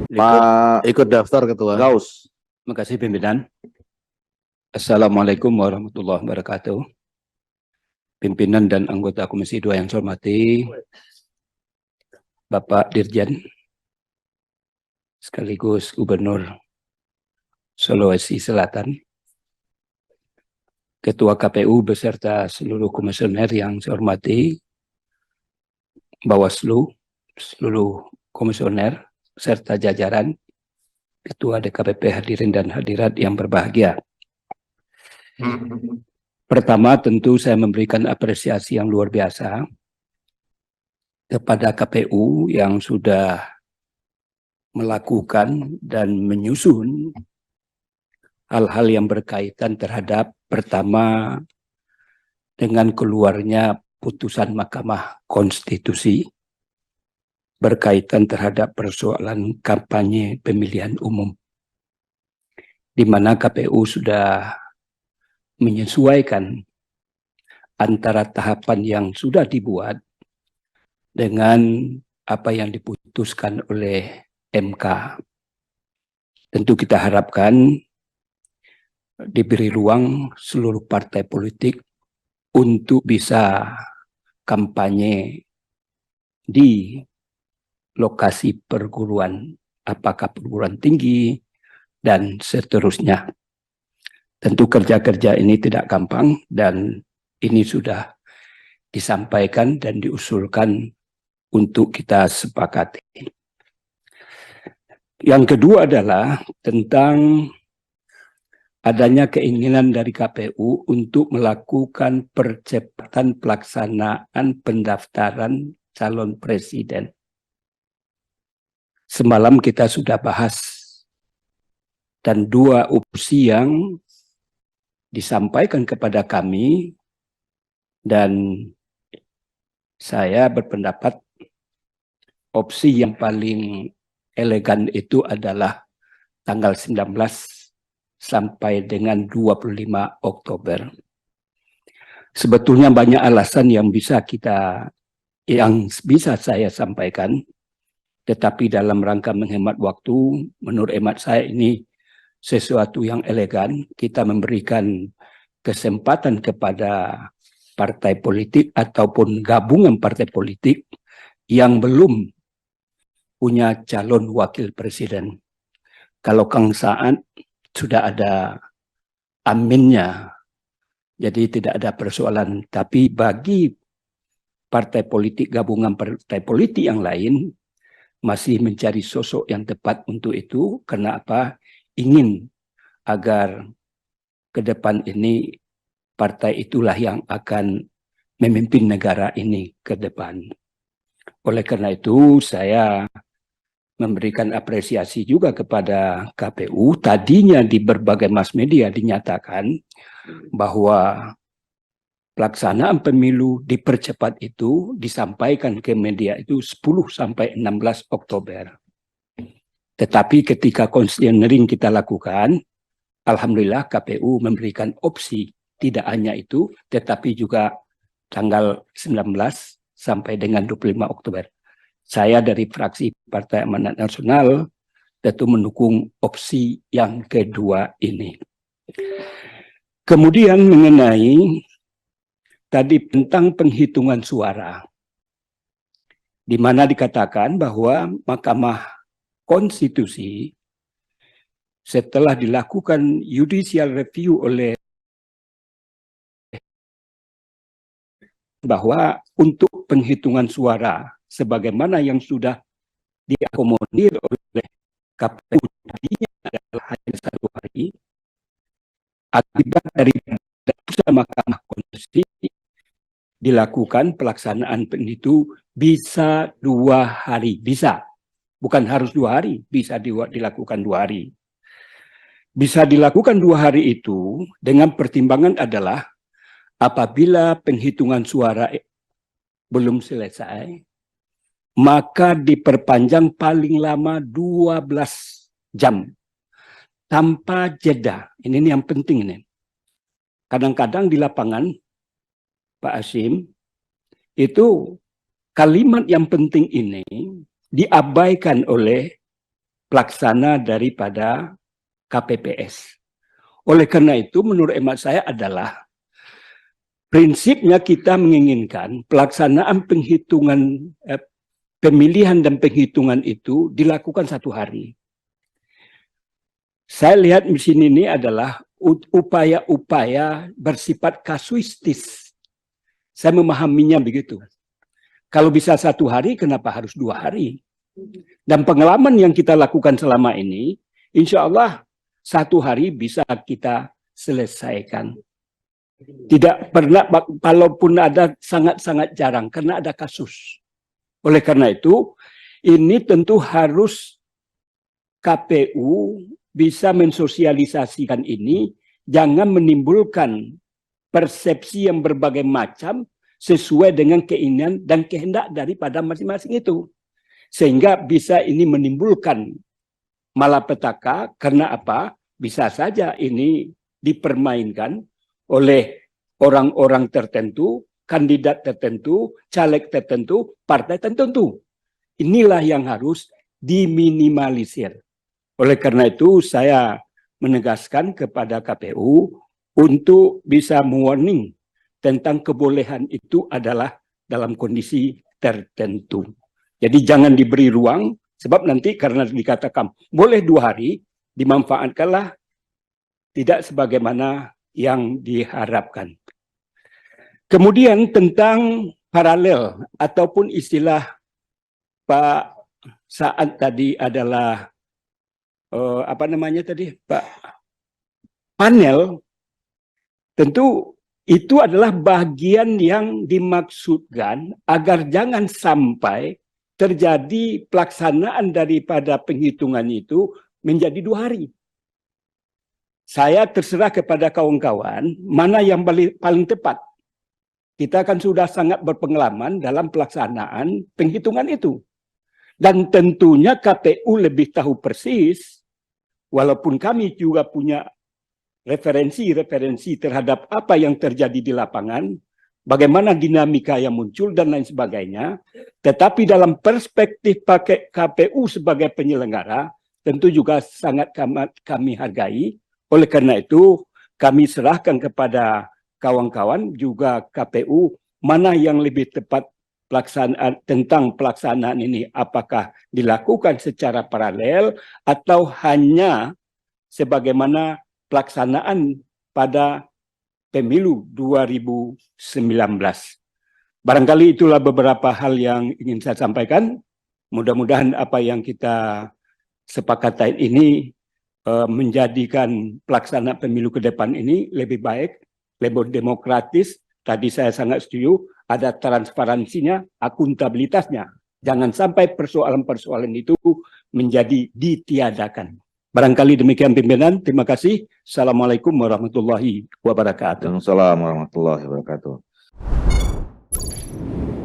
Ikut daftar Ketua. Gaus. Terima kasih pimpinan. Assalamualaikum warahmatullahi wabarakatuh. Pimpinan dan anggota Komisi 2 yang saya hormati, Bapak Dirjen, sekaligus Gubernur Sulawesi Selatan, Ketua KPU beserta seluruh komisioner yang saya hormati, Bawaslu, seluruh komisioner, serta jajaran, Ketua DKPP hadirin dan hadirat yang berbahagia. Pertama, tentu saya memberikan apresiasi yang luar biasa kepada KPU yang sudah melakukan dan menyusun hal-hal yang berkaitan terhadap pertama dengan keluarnya putusan Mahkamah Konstitusi berkaitan terhadap persoalan kampanye pemilihan umum, di mana KPU sudah menyesuaikan antara tahapan yang sudah dibuat dengan apa yang diputuskan oleh MK. Tentu kita harapkan diberi ruang seluruh partai politik untuk bisa kampanye di lokasi perguruan, apakah perguruan tinggi, dan seterusnya. Tentu kerja-kerja ini tidak gampang dan ini sudah disampaikan dan diusulkan untuk kita sepakati. Yang kedua adalah tentang adanya keinginan dari KPU untuk melakukan percepatan pelaksanaan pendaftaran calon presiden. Semalam kita sudah bahas dan dua opsi yang disampaikan kepada kami dan saya berpendapat opsi yang paling elegan itu adalah tanggal 19 sampai dengan 25 Oktober. Sebetulnya banyak alasan yang bisa saya sampaikan, tetapi dalam rangka menghemat waktu, menurut hemat saya ini sesuatu yang elegan. Kita memberikan kesempatan kepada partai politik ataupun gabungan partai politik yang belum punya calon wakil presiden. Kalau Kang Saan sudah ada aminnya, jadi tidak ada persoalan. Tapi bagi partai politik, gabungan partai politik yang lain, masih mencari sosok yang tepat untuk itu. Karena apa? Ingin agar ke depan ini partai itulah yang akan memimpin negara ini ke depan. Oleh karena itu, saya memberikan apresiasi juga kepada KPU. Tadinya di berbagai mass media dinyatakan bahwa pelaksanaan pemilu dipercepat itu disampaikan ke media itu 10 sampai 16 Oktober. Tetapi ketika konsinyering kita lakukan, alhamdulillah KPU memberikan opsi tidak hanya itu, tetapi juga tanggal 19 sampai dengan 25 Oktober. Saya dari fraksi Partai Amanat Nasional tentu mendukung opsi yang kedua ini. Kemudian mengenai tadi tentang penghitungan suara, di mana dikatakan bahwa Mahkamah Konstitusi setelah dilakukan judicial review oleh bahwa untuk penghitungan suara sebagaimana yang sudah diakomodir oleh KPU tadinya adalah hanya 1 hari, akibat dari putusan Mahkamah Konstitusi dilakukan pelaksanaan itu bisa 2 hari, bisa. Bukan harus 2 hari, bisa dilakukan 2 hari. Bisa dilakukan 2 hari itu dengan pertimbangan adalah apabila penghitungan suara belum selesai, maka diperpanjang paling lama 12 jam tanpa jeda. Ini yang penting ini. Kadang-kadang di lapangan, Pak Hasyim, itu kalimat yang penting ini diabaikan oleh pelaksana daripada KPPS. Oleh karena itu, menurut hemat saya adalah prinsipnya kita menginginkan pelaksanaan penghitungan pemilihan dan penghitungan itu dilakukan 1 hari. Saya lihat di sini ini adalah upaya-upaya bersifat kasuistis. Saya memahaminya begitu. Kalau bisa 1 hari, kenapa harus 2 hari? Dan pengalaman yang kita lakukan selama ini, insya Allah 1 hari bisa kita selesaikan. Tidak pernah, walaupun ada sangat-sangat jarang, karena ada kasus. Oleh karena itu, ini tentu harus KPU bisa mensosialisasikan ini, jangan menimbulkan persepsi yang berbagai macam sesuai dengan keinginan dan kehendak daripada masing-masing itu. Sehingga bisa ini menimbulkan malapetaka, karena apa? Bisa saja ini dipermainkan oleh orang-orang tertentu, kandidat tertentu, caleg tertentu, partai tertentu. Inilah yang harus diminimalisir. Oleh karena itu, saya menegaskan kepada KPU untuk bisa mewarning tentang kebolehan itu adalah dalam kondisi tertentu. Jadi jangan diberi ruang, sebab nanti karena dikatakan boleh 2 hari, dimanfaatkanlah tidak sebagaimana yang diharapkan. Kemudian tentang paralel ataupun istilah Pak Saad tadi adalah apa namanya tadi, Pak, panel, tentu itu adalah bagian yang dimaksudkan agar jangan sampai terjadi pelaksanaan daripada penghitungan itu menjadi 2 hari. Saya terserah kepada kawan-kawan mana yang paling tepat. Kita kan sudah sangat berpengalaman dalam pelaksanaan penghitungan itu. Dan tentunya KPU lebih tahu persis, walaupun kami juga punya referensi terhadap apa yang terjadi di lapangan, bagaimana dinamika yang muncul dan lain sebagainya, tetapi dalam perspektif pakai KPU sebagai penyelenggara, tentu juga sangat kami hargai. Oleh karena itu, kami serahkan kepada kawan-kawan juga KPU, mana yang lebih tepat tentang pelaksanaan ini, apakah dilakukan secara paralel atau hanya sebagaimana pelaksanaan pada pemilu 2019. Barangkali itulah beberapa hal yang ingin saya sampaikan. Mudah-mudahan apa yang kita sepakati ini menjadikan pelaksanaan pemilu ke depan ini lebih baik, lebih demokratis. Tadi saya sangat setuju, ada transparansinya, akuntabilitasnya. Jangan sampai persoalan-persoalan itu menjadi ditiadakan. Barangkali demikian pimpinan. Terima kasih. Assalamualaikum warahmatullahi wabarakatuh. Waalaikumsalam warahmatullahi wabarakatuh.